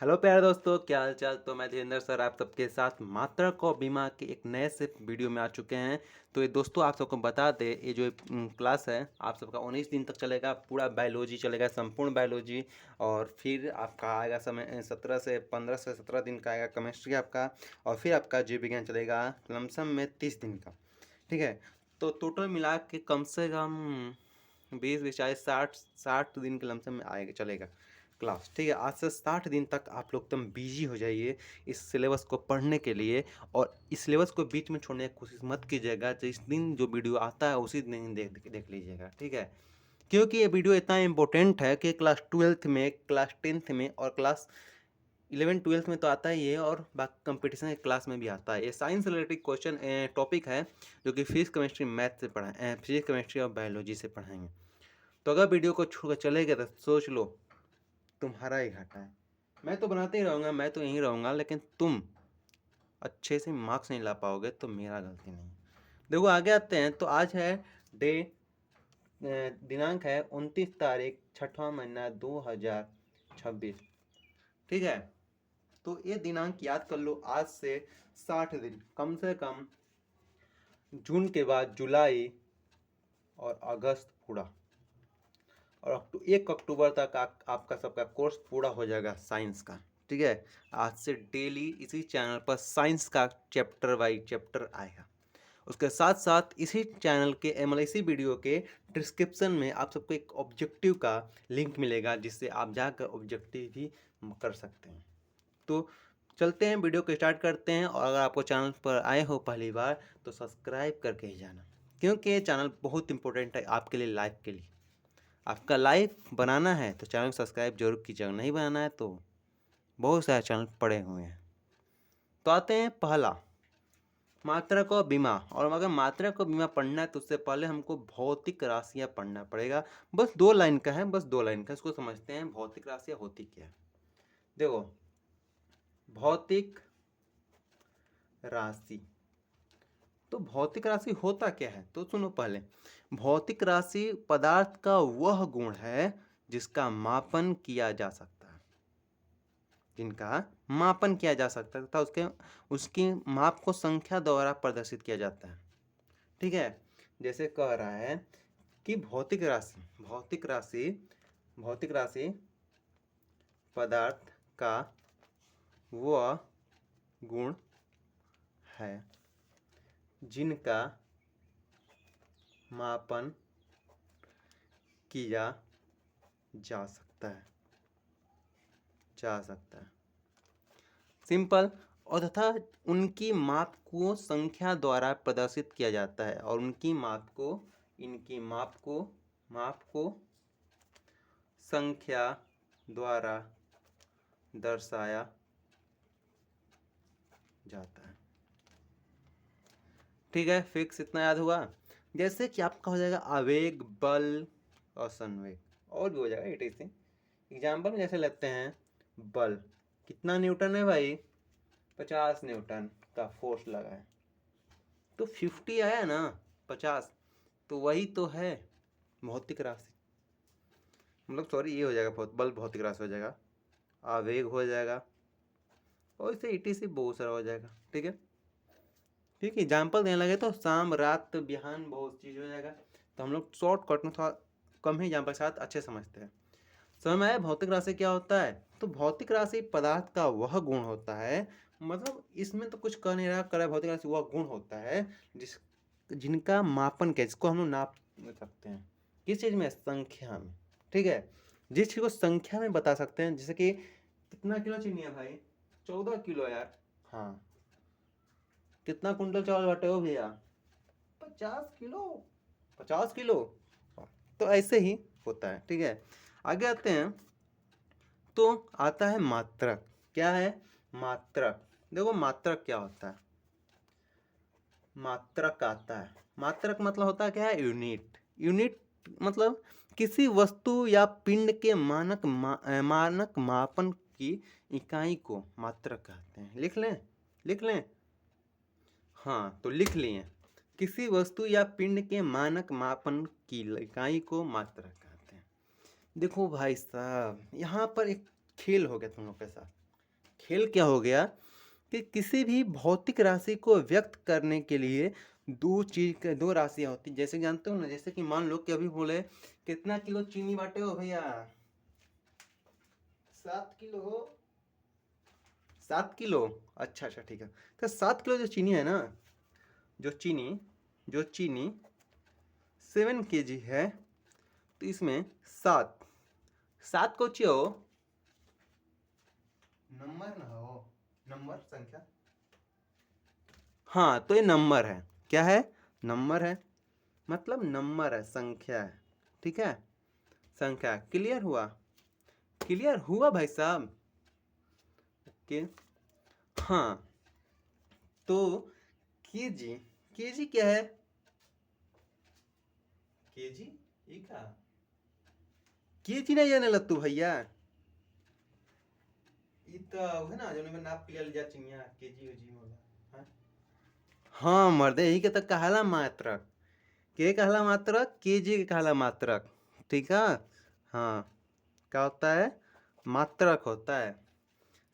Hello प्यारे दोस्तों, क्या हाल चाल। तो मैं धीरेन्द्र सर आप सबके साथ मात्रक और बीमा के एक नए से वीडियो में आ चुके हैं। तो ये दोस्तों आप सबको बता दें, ये जो क्लास है आप सबका 19 दिन तक चलेगा। पूरा बायोलॉजी चलेगा, संपूर्ण बायोलॉजी। और फिर आपका आएगा समय 15 से 17 दिन का आएगा केमिस्ट्री आपका। और फिर आपका जीव विज्ञान चलेगा लमसम में 30 दिन का। ठीक है, तो टोटल मिला के कम से कम 20 20 40 60 दिन के लमसम में आएगा चलेगा क्लास। ठीक है, आज से 60 दिन तक आप लोग एकदम बिजी हो जाइए इस सिलेबस को पढ़ने के लिए। और इस सिलेबस को बीच में छोड़ने की कोशिश मत कीजिएगा। जिस दिन जो वीडियो आता है उसी दिन देख लीजिएगा। ठीक है, क्योंकि ये वीडियो इतना इम्पोर्टेंट है कि क्लास 12th में, क्लास 10th में और क्लास 11 12th में तो आता ही है, और बाकी कंपटीशन के क्लास में भी आता है। ये साइंस रिलेटेड क्वेश्चन टॉपिक है जो कि फिजिक्स केमिस्ट्री मैथ से पढ़ाए, फिजिक्स केमिस्ट्री और बायोलॉजी से पढ़ाएंगे। तो अगर वीडियो को छोड़ कर चले गए तो सोच लो तुम्हारा ही घाटा है। मैं तो बनाते ही रहूँगा, मैं तो यहीं रहूँगा, लेकिन तुम अच्छे से मार्क्स नहीं ला पाओगे तो मेरा गलती नहीं। देखो आगे आते हैं। तो आज है डे दिनांक है 29 तारीख 6वां महीना 2026। ठीक है, तो ये दिनांक याद कर लो। आज से 60 दिन, कम से कम जून के बाद जुलाई और अगस्त पूरा, और 1 अक्टूबर तक आपका सबका कोर्स पूरा हो जाएगा साइंस का। ठीक है, आज से डेली इसी चैनल पर साइंस का चैप्टर बाई चैप्टर आएगा। उसके साथ साथ इसी चैनल के मतलब इसी वीडियो के डिस्क्रिप्शन में आप सबको एक ऑब्जेक्टिव का लिंक मिलेगा, जिससे आप जाकर ऑब्जेक्टिव भी कर सकते हैं। तो चलते हैं, वीडियो को स्टार्ट करते हैं। और अगर आपको चैनल पर आए हो पहली बार तो सब्सक्राइब करके ही जाना, क्योंकि ये चैनल बहुत इंपॉर्टेंट है आपके लिए, लाइफ के लिए। आपका लाइफ बनाना है तो चैनल को सब्सक्राइब जरूर कीजिएगा, नहीं बनाना है तो बहुत सारे चैनल पड़े हुए हैं। तो आते हैं पहला, मात्रक और बीमा। और अगर मात्रक और बीमा पढ़ना है तो उससे पहले हमको भौतिक राशियाँ पढ़ना पड़ेगा। बस 2 लाइन का है, बस 2 लाइन का। इसको समझते हैं भौतिक राशियाँ होती क्या है। देखो, भौतिक राशि, तो भौतिक राशि होता क्या है तो सुनो पहले। भौतिक राशि पदार्थ का वह गुण है जिसका मापन किया जा सकता है, जिनका मापन किया जा सकता है तथा उसकी माप को संख्या द्वारा प्रदर्शित किया जाता है। ठीक है, जैसे कह रहा है कि भौतिक राशि पदार्थ का वह गुण है जिनका मापन किया जा सकता है सिंपल। और तथा उनकी माप को संख्या द्वारा प्रदर्शित किया जाता है, और इनकी माप को संख्या द्वारा दर्शाया जाता है। ठीक है, फिक्स इतना याद हुआ। जैसे कि आपका हो जाएगा आवेग, बल और संवेग, और भी हो जाएगा इसे। एग्जाम्पल में जैसे लेते हैं बल, कितना न्यूटन है भाई, 50 न्यूटन का फोर्स लगा है। तो 50 आया ना, 50, तो वही तो है भौतिक राशि। मतलब सॉरी, ये हो जाएगा बल भौतिक राशि हो जाएगा, आवेग हो जाएगा, और इसे ईटी से बहुत सारा हो जाएगा। ठीक है, ठीक है, एग्जाम्पल देने लगे तो शाम, रात, बिहान, बहुत चीज़ हो जाएगा। तो हम लोग शॉर्टकट में थोड़ा कम ही एग्जाम्पल के साथ अच्छे समझते हैं। समझ में आया भौतिक राशि क्या होता है। तो भौतिक राशि पदार्थ का वह गुण होता है, मतलब इसमें तो कुछ कह नहीं रहा, कर भौतिक राशि वह गुण होता है जिनका मापन क्या, जिसको हम लोग नाप सकते हैं किस चीज़ में, संख्या में। ठीक है, जिस चीज़ को संख्या में बता सकते हैं, जैसे कि कितना किलो चीनी है भाई, 14 किलो यार। हाँ, कितना कुंटल चावल बटे हो भैया, 50 किलो, 50 किलो। तो ऐसे ही होता है। ठीक है, आगे आते हैं। तो आता है मात्रक। क्या है मात्रक, देखो मात्रक क्या होता है। मात्रक आता है, मात्रक मतलब होता है क्या है, यूनिट मतलब किसी वस्तु या पिंड के मानक मापन की इकाई को मात्रक कहते हैं। लिख लें। हाँ, तो लिख लिए, किसी वस्तु या पिंड के मानक मापन की इकाई को मात्रक कहते हैं। देखो भाई साहब, यहाँ पर एक खेल हो गया तुम लोग के साथ। खेल क्या हो गया कि किसी भी भौतिक राशि को व्यक्त करने के लिए दो राशियाँ होती, जैसे जानते हो ना, जैसे कि मान लो कि अभी बोले कितना किलो चीनी बांटे हो भैया, 7 किलो हो, 7 किलो। अच्छा अच्छा ठीक है। तो 7 किलो जो चीनी है ना, जो चीनी 7 kg है, तो इसमें सात सात को चियो नंबर ना हो, नंबर संख्या। हाँ, तो ये नंबर है। क्या है? नंबर है, मतलब नंबर है, संख्या है। ठीक है, संख्या। क्लियर हुआ? क्लियर हुआ भाई साहब? ओके। हाँ, तो केजी, केजी क्या है? केजी ये का केजी नहीं जाने लग तू भैया, ये तो है ना जो में नाप के लिए जा चिंया केजी ओजी होला। हाँ मर्दे, यही के तो कहला मात्रक। के कहला मात्रक? केजी के कहला मात्रक। ठीक है। हाँ, क्या होता है? मात्रक होता है।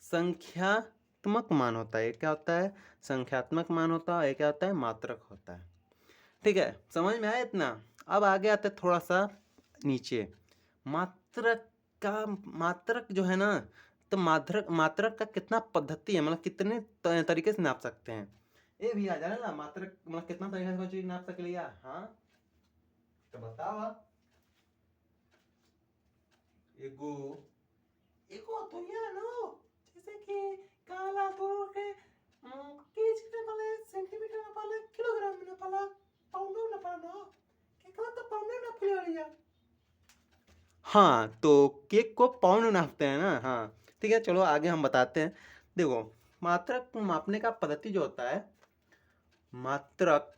संख्यात्मक मान होता है, क्या होता है? संख्यात्मक मान होता है। क्या होता है? मात्रक होता है। ठीक है, समझ में आया इतना? अब आगे आते थोड़ा सा नीचे। मात्रक का, मात्रक जो है ना, तो मात्रक मात्रक का कितना पद्धति है, मतलब कितने तरीके से नाप सकते हैं। ये भी आ जाए ना, मात्रक मतलब कितना तरीके से कोई चीज नाप सके लिया। हाँ, तो बताओ। एगो एगो तो ये नो, जैसे कि काला तो के केजी में पाले, सेंटीमीटर में पाले, किलोग्राम में पाला, पाउंड में पाला, के कला तो पाउंड में नाप लिया। हाँ, तो केक को पाउंड में नापते हैं ना। हाँ ठीक है, चलो आगे हम बताते हैं। देखो, मात्रक मापने का पद्धति जो होता है, मात्रक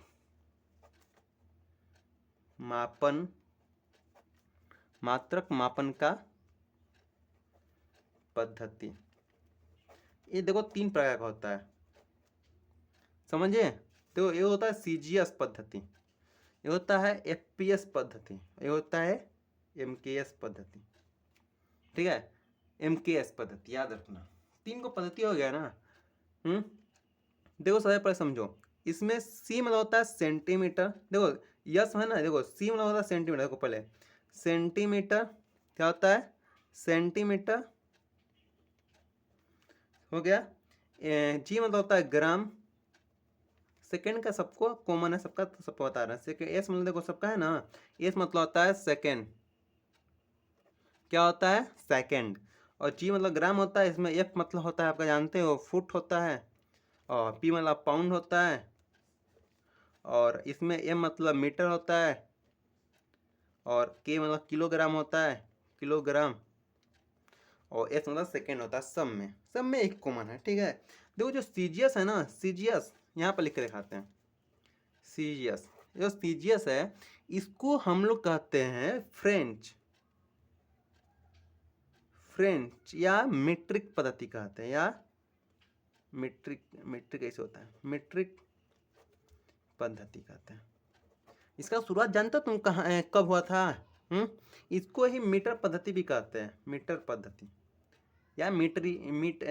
मापन, मात्रक मापन का पद्धति, ये देखो 3 प्रकार का होता है, समझे? तो ये होता है सीजीएस पद्धति, ये होता है एफपीएस पद्धति, ये होता है एमकेएस पद्धति। ठीक है, एमकेएस पद्धति याद रखना। 3 को पद्धति हो गया ना। देखो सबसे पहले समझो, इसमें सी मतलब होता है सेंटीमीटर। देखो यस है ना, देखो सी मतलब होता है सेंटीमीटर। देखो पहले सेंटीमीटर क्या होता है? सेंटीमीटर हो गया। जी मतलब होता है ग्राम। सेकेंड का सबको कॉमन है, सबका तो सबको बता रहा है। सेकेंड एस मतलब देखो सबका है ना, एस मतलब होता है सेकेंड। क्या होता है? सेकेंड। और जी मतलब ग्राम होता है। इसमें एफ मतलब होता है, आपका जानते हो, फुट होता है। और पी मतलब पाउंड होता है। और इसमें एम मतलब मीटर होता है। और के मतलब किलोग्राम होता है, किलोग्राम। और एस मतलब सेकेंड होता है। सब में एक कॉमन है। ठीक है, देखो जो सीजीएस है ना, सीजीएस यहाँ पर लिख के दिखाते हैं। सीजीएस, जो सीजीएस है, इसको हम लोग कहते हैं फ्रेंच, फ्रेंच या मीट्रिक पद्धति कहते हैं, या मीट्रिक, मीट्रिक कैसे होता है? मीट्रिक पद्धति कहते हैं। इसका शुरुआत जानते हो तुम कहाँ कब हुआ था? इसको ही मीटर पद्धति भी कहते हैं, मीटर पद्धति या मीटरी मीट